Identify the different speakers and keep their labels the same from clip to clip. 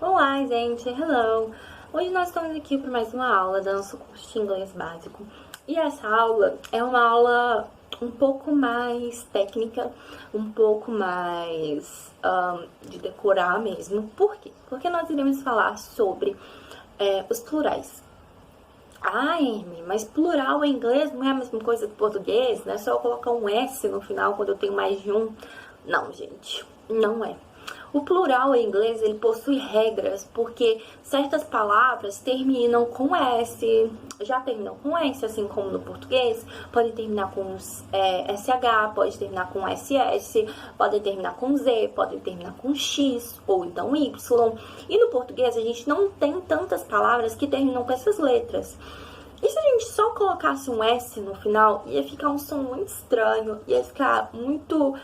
Speaker 1: Olá, gente, hello! Hoje nós estamos aqui para mais uma aula do nosso curso de inglês básico. E essa aula é uma aula um pouco mais técnica, um pouco mais de decorar mesmo. Por quê? Porque nós iremos falar sobre os plurais. Ah, Amy, mas plural em inglês não é a mesma coisa que português, né? Só eu colocar um S no final quando eu tenho mais de um. Não, gente, não é. O plural em inglês, ele possui regras, porque certas palavras terminam com S, já terminam com S, assim como no português, pode terminar com SH, pode terminar com SS, pode terminar com Z, pode terminar com X, ou então Y. E no português, a gente não tem tantas palavras que terminam com essas letras. E se a gente só colocasse um S no final, ia ficar um som muito estranho, ia ficar muito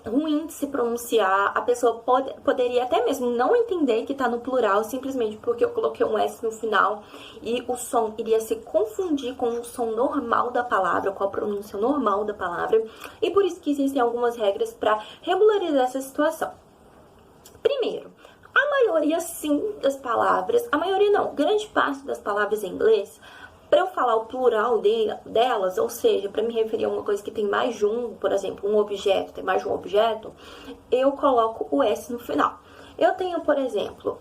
Speaker 1: ruim de se pronunciar. A pessoa poderia até mesmo não entender que tá no plural, simplesmente porque eu coloquei um S no final, e o som iria se confundir com o som normal da palavra, com a pronúncia normal da palavra, e por isso que existem algumas regras para regularizar essa situação. Primeiro, a maioria sim das palavras, a maioria não, grande parte das palavras em inglês, para eu falar o plural delas, ou seja, para me referir a uma coisa que tem mais de um, por exemplo, um objeto, tem mais de um objeto, eu coloco o S no final. Eu tenho, por exemplo,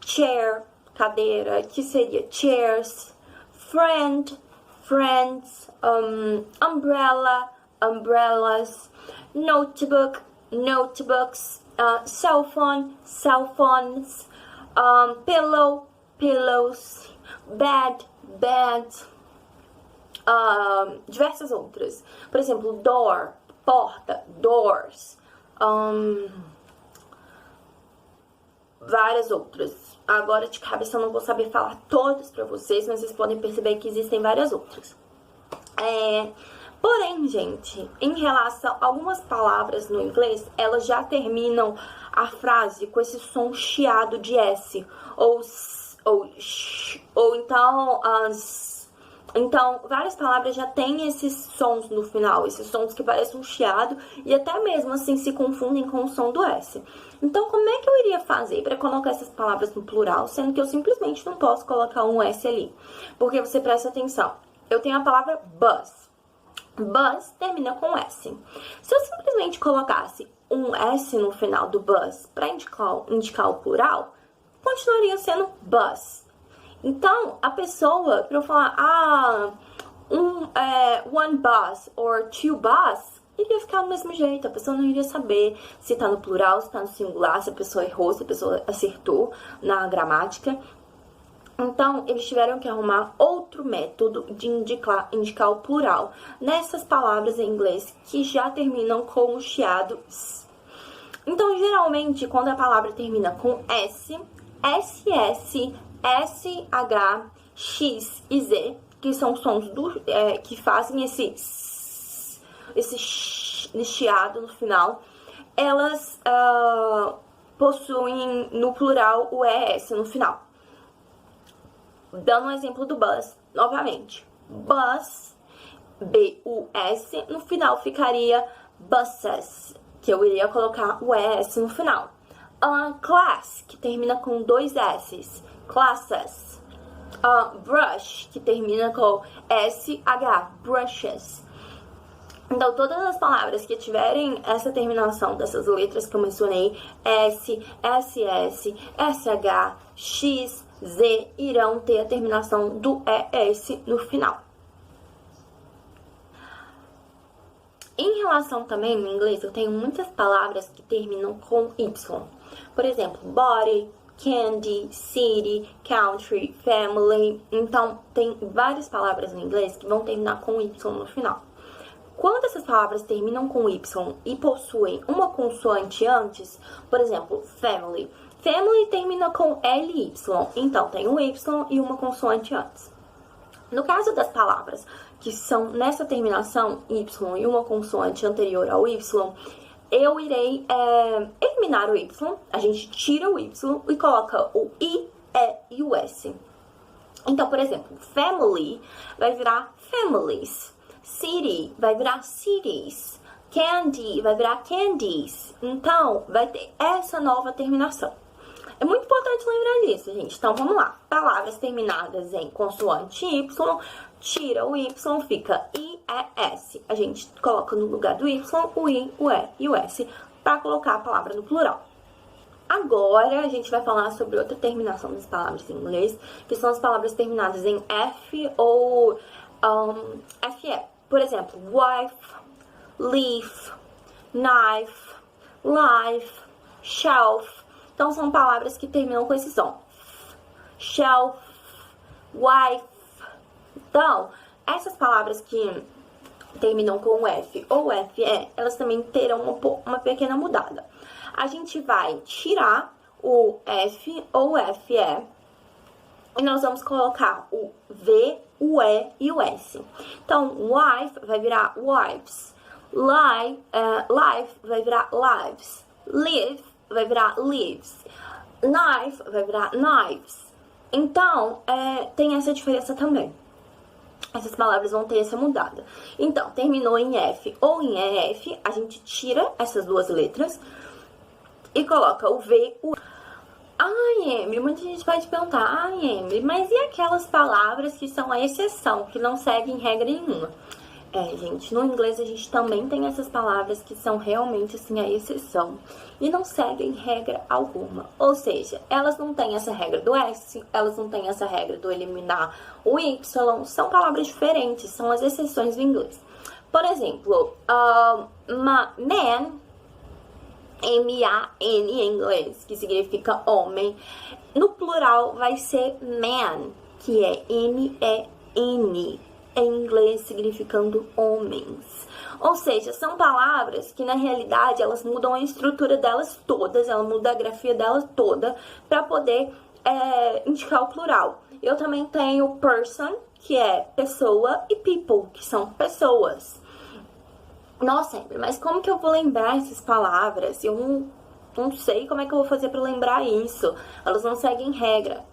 Speaker 1: chair, cadeira, que seria chairs, friend, friends, umbrella, umbrellas, notebook, notebooks, cell phone, cell phones, pillow, pillows, bed, beds, diversas outras. Por exemplo, door, porta, doors, várias outras. Agora de cabeça eu não vou saber falar todas pra vocês, mas vocês podem perceber que existem várias outras. Porém, gente, em relação a algumas palavras no inglês, elas já terminam a frase com esse som chiado de S, ou então várias palavras já têm esses sons no final, esses sons que parecem um chiado e até mesmo assim se confundem com o som do S. Então, como é que eu iria fazer para colocar essas palavras no plural, sendo que eu simplesmente não posso colocar um S ali? Porque você presta atenção, eu tenho a palavra bus. Bus termina com S. Se eu simplesmente colocasse um S no final do bus para indicar o plural, continuaria sendo bus. Então, a pessoa, para eu falar, one bus or two bus, iria ficar do mesmo jeito. A pessoa não iria saber se tá no plural, se tá no singular, se a pessoa errou, se a pessoa acertou na gramática. Então, eles tiveram que arrumar outro método de indicar o plural nessas palavras em inglês que já terminam com o chiado S. Então, geralmente, quando a palavra termina com S, SS, SH, X e Z, que são sons que fazem esse chiado no final, elas possuem no plural o ES no final. Dando um exemplo do bus, novamente. Bus, B-U-S, no final ficaria buses, que eu iria colocar o ES no final. Class, que termina com dois S's, classes. Brush, que termina com S-H, brushes. Então, todas as palavras que tiverem essa terminação dessas letras que eu mencionei, S, SS, SH, X, Z, irão ter a terminação do ES no final. Em relação também no inglês, eu tenho muitas palavras que terminam com Y. Por exemplo, body, candy, city, country, family. Então, tem várias palavras no inglês que vão terminar com Y no final. Quando essas palavras terminam com Y e possuem uma consoante antes, por exemplo, family. Family termina com LY, então tem um Y e uma consoante antes. No caso das palavras que são nessa terminação Y e uma consoante anterior ao Y, eu irei eliminar o Y, a gente tira o Y e coloca o I, E e o S. Então, por exemplo, family vai virar families, city vai virar cities, Candy vai virar candies. Então, vai ter essa nova terminação. É muito importante lembrar disso, gente. Então, vamos lá. Palavras terminadas em consoante Y, tira o Y, fica I-E-S. A gente coloca no lugar do Y, o I, o E e o S, para colocar a palavra no plural. Agora, a gente vai falar sobre outra terminação das palavras em inglês, que são as palavras terminadas em F ou FE. Por exemplo, wife, leaf, knife, life, shelf. Então, são palavras que terminam com esse som. Shelf, wife. Então, essas palavras que terminam com F ou FE, elas também terão uma pequena mudada. A gente vai tirar o F ou FE e nós vamos colocar o V, o E e o S. Então, wife vai virar wives. Life vai virar lives. Live vai virar lives. Knife vai virar knives. Então, tem essa diferença também. Essas palavras vão ter essa mudada. Então, terminou em F ou em EF, a gente tira essas duas letras e coloca o V, o... Ai, Emily, muita gente vai te perguntar, ai, Emily, mas e aquelas palavras que são a exceção, que não seguem regra nenhuma? Gente, no inglês a gente também tem essas palavras que são realmente, assim, a exceção e não seguem regra alguma. Ou seja, elas não têm essa regra do S, elas não têm essa regra do eliminar o Y, são palavras diferentes, são as exceções do inglês. Por exemplo, man, M-A-N em inglês, que significa homem. No plural vai ser man, que é M-E-N, em inglês significando homens. Ou seja, são palavras que na realidade elas mudam a estrutura delas todas, ela muda a grafia delas toda para poder indicar o plural. Eu também tenho person, que é pessoa, e people, que são pessoas. Nossa, mas como que eu vou lembrar essas palavras? Eu não sei como é que eu vou fazer para lembrar isso. Elas não seguem regra.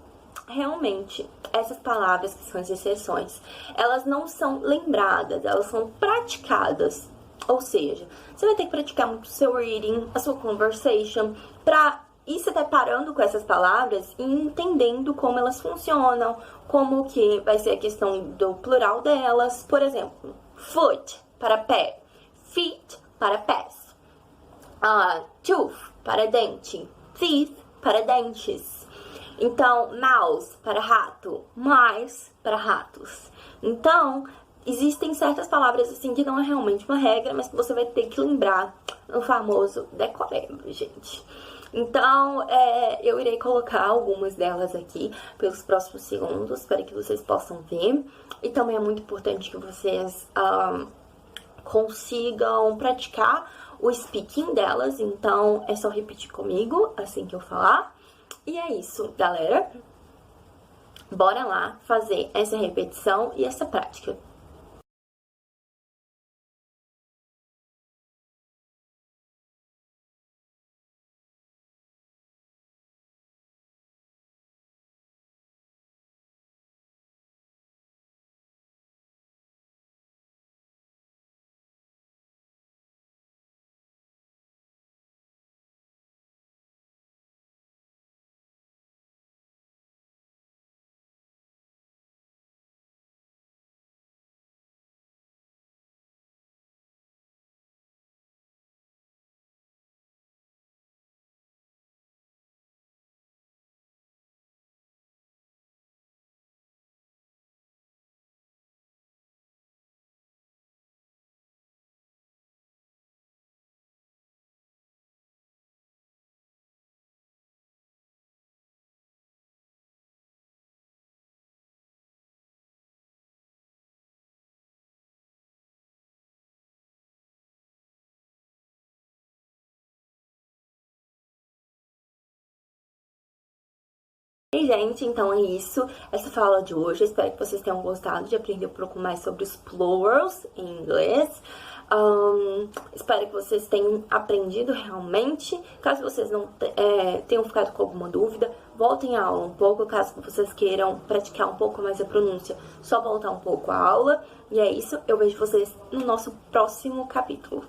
Speaker 1: Realmente, essas palavras que são as exceções, elas não são lembradas, elas são praticadas. Ou seja, você vai ter que praticar muito o seu reading, a sua conversation, para ir se deparando com essas palavras e entendendo como elas funcionam, como que vai ser a questão do plural delas. Por exemplo, foot para pé, feet para pés, tooth para dente, teeth para dentes. Então, mouse para rato, mice para ratos. Então, existem certas palavras assim que não é realmente uma regra, mas que você vai ter que lembrar no famoso decoreba, gente. Então, eu irei colocar algumas delas aqui pelos próximos segundos para que vocês possam ver. E também é muito importante que vocês consigam praticar o speaking delas. Então, é só repetir comigo assim que eu falar. E é isso, galera. Bora lá fazer essa repetição e essa prática. E, gente, então é isso. Essa foi a aula de hoje. Eu espero que vocês tenham gostado de aprender um pouco mais sobre os plurals em inglês. Espero que vocês tenham aprendido realmente. Caso vocês não tenham ficado com alguma dúvida, voltem a aula um pouco. Caso vocês queiram praticar um pouco mais a pronúncia, só voltar um pouco a aula. E é isso. Eu vejo vocês no nosso próximo capítulo.